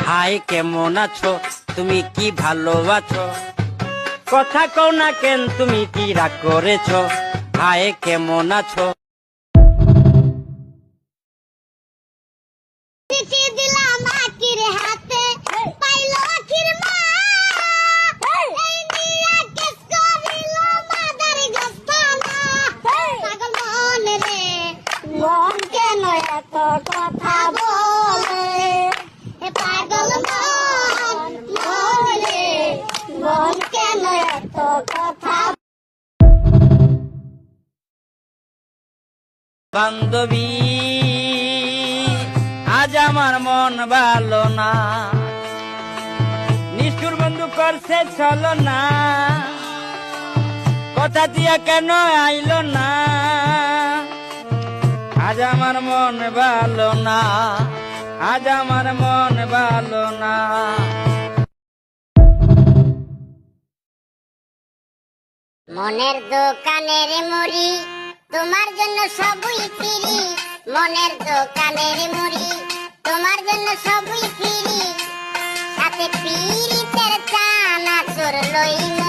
High কেমন আছো, তুমি কি ভালো আছো? কথা কও না কেন, তুমি কি রাগ করেছো? হাই কেমন আছো? চিঠি দিলাম আখির হাতে, পাইলো আখির মা। এই নিয়া কেস করিল মাদার গোস্তানা। পাগল মন রে, মন কেন এত কথা বলে? এ পাগল মন, মন রে, মন কেন এত কথা? বান্ধবী, আজ আমার মন ভালো না, নিষ্ঠুর বন্ধু করছে চলো না, কথা দিয়া কেন আইলো না? আজ আমার মন ভালো না, আজ আমার মন ভালো না। মনের দোকানের মুড়ি, তোমার জন্য সবই ফিরি। মনের দোকানের মুড়ি, তোমার জন্য সবই ফিরি। সাথে পিরিতের চানা চোর লইম,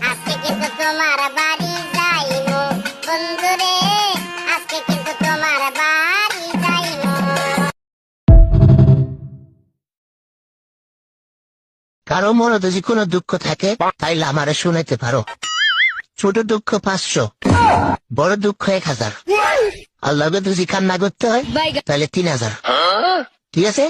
আজকে কিন্তু তোমার বাড়ি যাইম। বন্ধুরে, আজকে কিন্তু তোমার বাড়ি যাইম। কারো মনে যদি কোনো দুঃখ থাকে তাইলে আমারে শুনাইতে পারো। ছোট দুঃখ 500, বড় দুঃখ 1000। আর লগে যদি কান্না করতে হয় তাহলে 3000। ঠিক আছে?